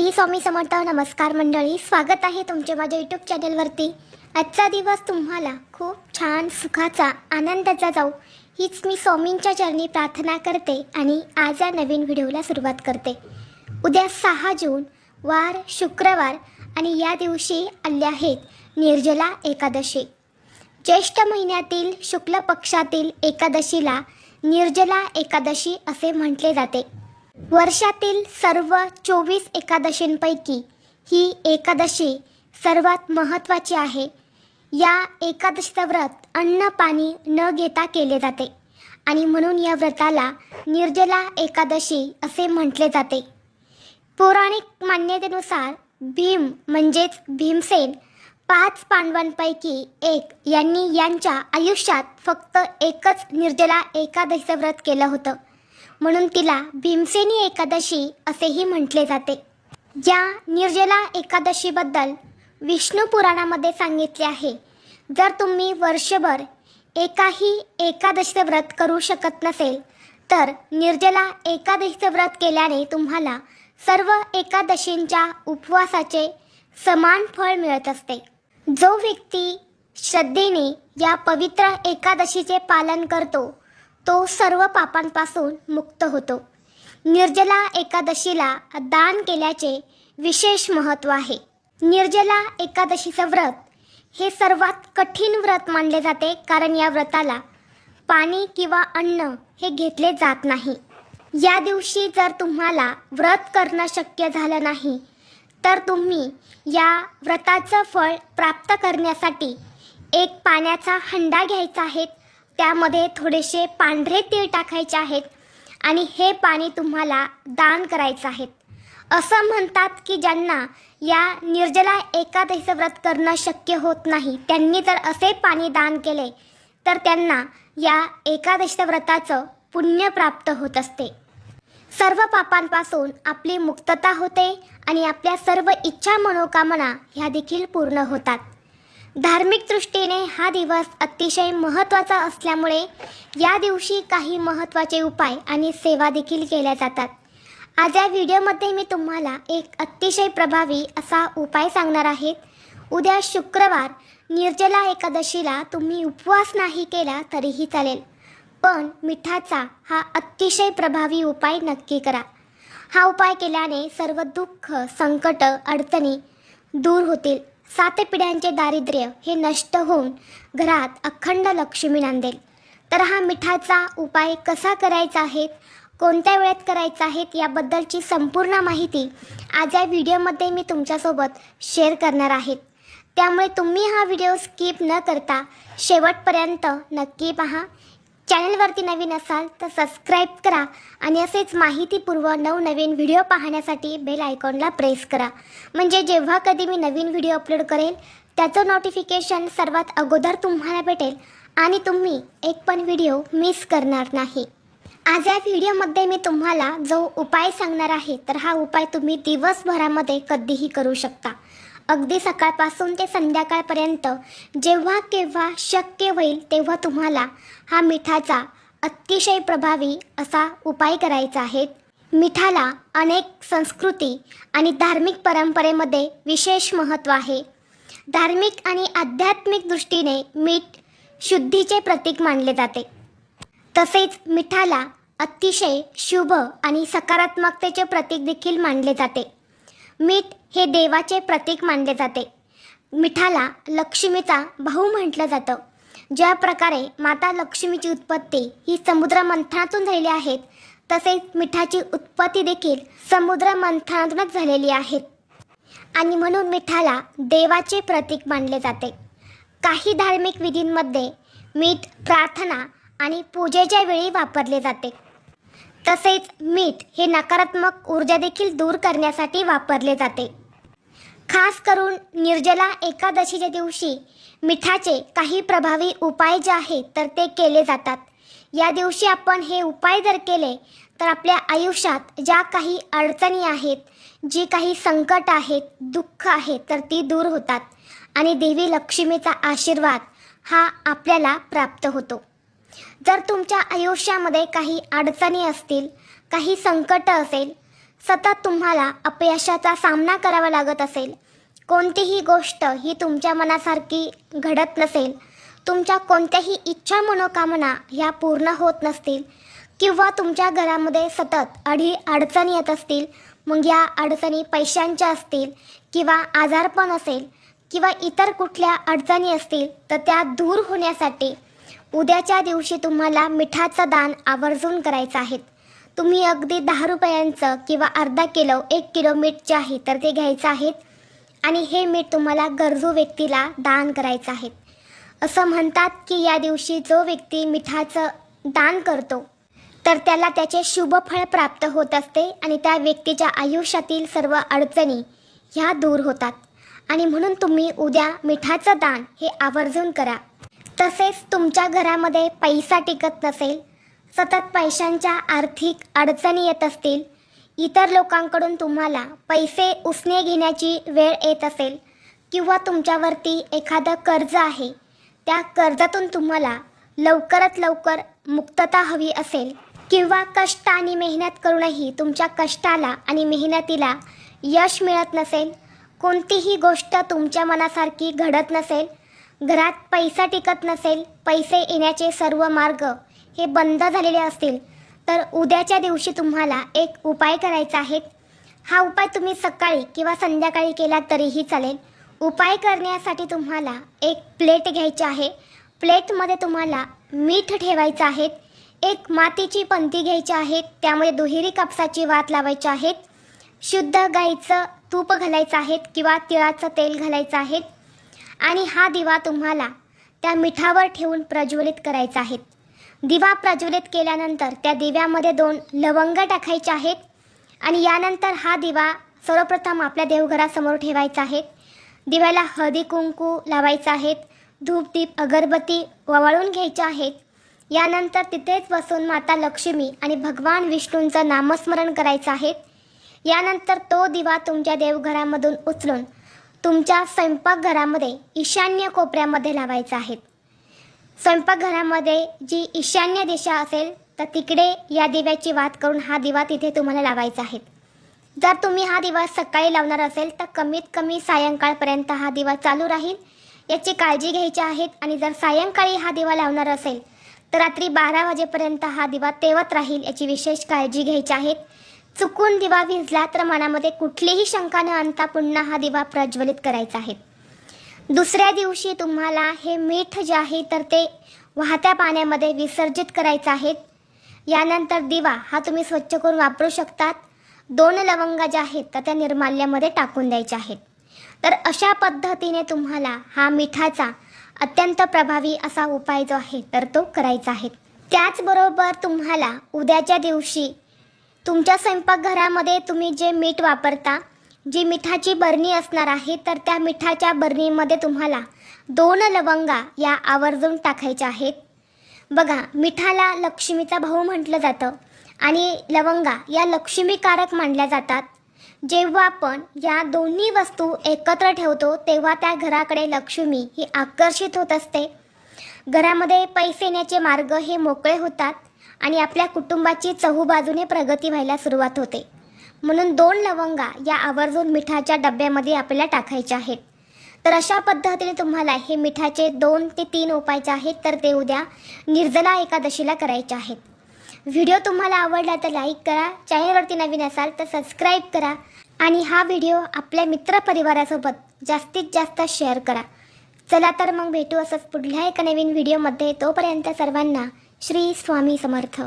श्री स्वामी समर्थ. नमस्कार मंडळी, स्वागत आहे तुमचे माझ्या यूट्यूब चॅनलवरती. आजचा दिवस तुम्हाला खूप छान सुखाचा आनंदाचा जाऊ हीच मी स्वामींच्या चरणी प्रार्थना करते आणि आज या नवीन व्हिडिओला सुरुवात करते. उद्या 6 जून वार शुक्रवार आणि या दिवशी आले आहेत निर्जला एकादशी. ज्येष्ठ महिन्यातील शुक्ल पक्षातील एकादशीला निर्जला एकादशी असे म्हटले जाते. वर्षातील सर्व 24 एकादशींपैकी ही एकादशी सर्वात महत्त्वाची आहे. या एकादशीचे व्रत अन्न पाणी न घेता केले जाते आणि म्हणून या व्रताला निर्जला एकादशी असे म्हटले जाते. पौराणिक मान्यतेनुसार भीम म्हणजेच भीमसेन 5 पांडवांपैकी एक यांनी यांच्या आयुष्यात फक्त एकच निर्जला एकादशीचे व्रत केलं होतं, म्हणून तिला भीमसेनी एकादशी असेही म्हटले जाते. या निर्जला एकादशीबद्दल विष्णू पुराणामध्ये सांगितले आहे. जर तुम्ही वर्षभर एकाही एकादशीचे व्रत करू शकत नसेल तर निर्जला एकादशीचे व्रत केल्याने तुम्हाला सर्व एकादशींच्या उपवासाचे समान फळ मिळत असते. जो व्यक्ती श्रद्धेने या पवित्र एकादशीचे पालन करतो तो सर्व पापांपासून मुक्त होतो. निर्जला एकादशीला दान केल्याचे विशेष महत्त्व आहे. निर्जला एकादशीचे व्रत हे सर्वात कठीण व्रत मानले जाते, कारण या व्रताला पाणी किंवा अन्न हे घेतले जात नाही. या दिवशी जर तुम्हाला व्रत करणं शक्य झालं नाही तर तुम्ही या व्रताचं फळ प्राप्त करण्यासाठी एक पाण्याचा हंडा घ्यायचा आहे. त्यामध्ये थोडेसे पांढरे तीळ टाकायचे आहेत आणि हे पाणी तुम्हाला दान करायचं आहे. असं म्हणतात की ज्यांना या निर्जला एकादशीचं व्रत करणं शक्य होत नाही त्यांनी जर असे पाणी दान केले तर त्यांना या एकादशीच्या व्रताचं पुण्य प्राप्त होत असते. सर्व पापांपासून आपली मुक्तता होते आणि आपल्या सर्व इच्छा मनोकामना ह्या देखील पूर्ण होतात. धार्मिक दृष्टीने हा दिवस अतिशय महत्त्वाचा असल्यामुळे या दिवशी काही महत्त्वाचे उपाय आणि सेवा देखील केल्या जातात. आज या व्हिडिओमध्ये मी तुम्हाला एक अतिशय प्रभावी असा उपाय सांगणार आहे. उद्या शुक्रवार निर्जला एकादशीला तुम्ही उपवास नाही केला तरीही चालेल, पण मिठाचा हा अतिशय प्रभावी उपाय नक्की करा. हा उपाय केल्याने सर्व दुःख संकट अडचणी दूर होतील. 7 पिढ्यांचे दारिद्र्य हे नष्ट होऊन घरात अखंड लक्ष्मी नांदेल. तर हा मिठाचा उपाय कसा करायचा आहे, कोणत्या वेळेत करायचा आहे याबद्दलची संपूर्ण माहिती आज या व्हिडिओमध्ये मी तुमच्यासोबत शेअर करणार आहे. त्यामुळे तुम्ही हा व्हिडिओ स्किप न करता शेवटपर्यंत नक्की पहा. चॅनलवरती नवीन असाल तर सबस्क्राईब करा आणि असेच माहितीपूर्व नवनवीन व्हिडिओ पाहण्यासाठी बेल आयकॉनला प्रेस करा, म्हणजे जेव्हा कधी मी नवीन व्हिडिओ अपलोड करेल त्याचं नोटिफिकेशन सर्वात अगोदर तुम्हाला भेटेल आणि तुम्ही एक पण व्हिडिओ मिस करणार नाही. आज या व्हिडिओमध्ये मी तुम्हाला जो उपाय सांगणार आहे तर हा उपाय तुम्ही दिवसभरामध्ये कधीही करू शकता. अगदी सकाळपासून ते संध्याकाळपर्यंत जेव्हा केव्हा शक्य होईल तेव्हा तुम्हाला हा मिठाचा अतिशय प्रभावी असा उपाय करायचा आहे. मिठाला अनेक संस्कृती आणि धार्मिक परंपरेमध्ये विशेष महत्त्व आहे. धार्मिक आणि आध्यात्मिक दृष्टीने मीठ शुद्धीचे प्रतीक मानले जाते. तसेच मिठाला अतिशय शुभ आणि सकारात्मकतेचे प्रतीक देखील मानले जाते. मीठ हे देवाचे प्रतीक मानले जाते. मिठाला लक्ष्मीचा भाऊ म्हटलं जातं. ज्या प्रकारे माता लक्ष्मीची उत्पत्ती ही समुद्र मंथनातून झालेली आहे तसेच मिठाची उत्पत्ती देखील समुद्र मंथनातूनच झालेली आहे आणि म्हणून मिठाला देवाचे प्रतीक मानले जाते. काही धार्मिक विधींमध्ये मीठ प्रार्थना आणि पूजेच्या वेळी वापरले जाते. तसेच मीठ हे नकारात्मक ऊर्जा देखील दूर करण्यासाठी वापरले जाते. खास करून निर्जला एकादशीच्या दिवशी मिठाचे काही प्रभावी उपाय जे आहेत तर ते केले जातात. या दिवशी आपण हे उपाय जर केले तर आपल्या आयुष्यात ज्या काही अडचणी आहेत, जी काही संकट आहेत, दुःख आहेत तर ती दूर होतात आणि देवी लक्ष्मीचा आशीर्वाद हा आपल्याला प्राप्त होतो. जर तुमच्या आयुष्यामध्ये काही अडचणी असतील, काही संकट असेल, सतत तुम्हाला अपयशाचा सामना करावा लागत असेल, कोणतीही गोष्ट ही तुमच्या मनासारखी घडत नसेल, तुमच्या कोणत्याही इच्छा मनोकामना ह्या पूर्ण होत नसतील किंवा तुमच्या घरामध्ये सतत अडचणी येत असतील, मग या अडचणी पैशांच्या असतील किंवा आजारपण असेल किंवा इतर कुठल्या अडचणी असतील, तर त्या दूर होण्यासाठी उद्याच्या दिवशी तुम्हाला मिठाचं दान आवर्जून करायचं आहे. तुम्ही अगदी 10 रुपयांचं किंवा अर्धा किलो 1 किलो मीठ जे आहे तर ते घ्यायचं आहे आणि हे मीठ तुम्हाला गरजू व्यक्तीला दान करायचं आहे. असं म्हणतात की या दिवशी जो व्यक्ती मिठाचं दान करतो तर त्याला त्याचे शुभ फळ प्राप्त होत असते आणि त्या व्यक्तीच्या आयुष्यातील सर्व अडचणी ह्या दूर होतात. आणि म्हणून तुम्ही उद्या मिठाचं दान हे आवर्जून करा. तसेच तुमच्या घरामध्ये पैसा टिकत नसेल, सतत पैशांच्या आर्थिक अडचणी येत असतील, इतर लोकांकडून तुम्हाला पैसे उसने घेण्याची वेळ येत असेल किंवा तुमच्यावरती एखादं कर्ज आहे, त्या कर्जातून तुम्हाला लवकरात लवकर मुक्तता हवी असेल किंवा कष्ट आणि मेहनत करूनही तुमच्या कष्टाला आणि मेहनतीला यश मिळत नसेल, कोणतीही गोष्ट तुमच्या मनासारखी घडत नसेल, घरात पैसा टिकत नसेल, पैसे येण्याचे सर्व मार्ग हे बंद झालेले असतील, तर उद्याच्या दिवशी तुम्हाला एक उपाय करायचा आहे. हा उपाय तुम्ही सकाळी किंवा संध्याकाळी केला तरीही चालेल. उपाय करण्यासाठी तुम्हाला एक प्लेट घ्यायची आहे. प्लेटमध्ये तुम्हाला मीठ ठेवायचं आहे. एक मातीची पंती घ्यायची आहे, त्यामध्ये दुहेरी कापसाची वात लावायची आहे. शुद्ध गाईचं तूप घालायचं आहे किंवा तिळाचं तेल घालायचं आहे आणि हा दिवा तुम्हाला त्या मिठावर ठेवून प्रज्वलित करायचा आहे. दिवा प्रज्वलित केल्यानंतर त्या दिव्यामध्ये 2 लवंग टाकायचे आहेत आणि यानंतर हा दिवा सर्वप्रथम आपल्या देवघरासमोर ठेवायचा आहे. दिव्याला हळदी कुंकू लावायचं आहे, धूप दीप अगरबत्ती ओवाळून घ्यायच्या आहेत. यानंतर तिथेच बसून माता लक्ष्मी आणि भगवान विष्णूंचं नामस्मरण करायचं आहे. यानंतर तो दिवा तुमच्या देवघरामधून उचलून तुमच्या स्वयंपाकघरामध्ये ईशान्य कोपऱ्यामध्ये लावायचा आहे. स्वयंपाकघरामध्ये जी ईशान्य दिशा असेल तर तिकडे या दिव्याची वात करून हा दिवा तिथे तुम्हाला लावायचा आहे. जर तुम्ही हा दिवा सकाळी लावणार असेल तर कमीत कमी सायंकाळपर्यंत हा दिवा चालू राहील, याची काळजी घ्यायची आहे. आणि जर सायंकाळी हा दिवा लावणार असेल तर रात्री 12 वाजेपर्यंत हा दिवा तेवत राहील, याची विशेष काळजी घ्यायची आहे. चुकून दिवा विझला तर मनामध्ये कुठलीही शंका न आणता पुन्हा हा दिवा प्रज्वलित करायचा आहे. दुसऱ्या दिवशी तुम्हाला हे मीठ जे आहे तर ते वाहत्या पाण्यामध्ये विसर्जित करायचं आहे. यानंतर दिवा हा तुम्ही स्वच्छ करून वापरू शकतात. 2 लवंगा ज्या आहेत तर त्या निर्माल्यामध्ये टाकून द्यायच्या आहेत. तर अशा पद्धतीने तुम्हाला हा मिठाचा अत्यंत प्रभावी असा उपाय जो आहे तर तो करायचा आहे. त्याचबरोबर तुम्हाला उद्याच्या दिवशी तुमच्या स्वयंपाकघरामध्ये तुम्ही जे मीठ वापरता, जी मिठाची बरणी असणार आहे तर त्या मिठाच्या बरणीमध्ये तुम्हाला 2 लवंगा या आवर्जून टाकायच्या आहेत. बघा, मिठाला लक्ष्मीचा भाऊ म्हटलं जातं आणि लवंगा या लक्ष्मीकारक मानल्या जातात. जेव्हा आपण या दोन्ही वस्तू एकत्र ठेवतो तेव्हा त्या घराकडे लक्ष्मी ही आकर्षित होत असते. घरामध्ये पैसे येण्याचे मार्ग हे मोकळे होतात आणि आपल्या कुटुंबाची चहूबाजूने प्रगती व्हायला सुरुवात होते. म्हणून 2 लवंगा या आवर्जून मिठाच्या डब्यामध्ये आपल्याला टाकायच्या आहेत. तर अशा पद्धतीने तुम्हाला हे मिठाचे 2 ते 3 उपाय जे आहेत तर ते उद्या निर्जला एकादशीला करायचे आहेत. व्हिडिओ तुम्हाला आवडला तर लाईक करा, चॅनलवरती नवीन असाल तर सबस्क्राईब करा आणि हा व्हिडिओ आपल्या मित्रपरिवारासोबत जास्तीत जास्त शेअर करा. चला तर मग भेटू असंच पुढल्या एका नवीन व्हिडिओमध्ये. तोपर्यंत सर्वांना श्री स्वामी समर्थ.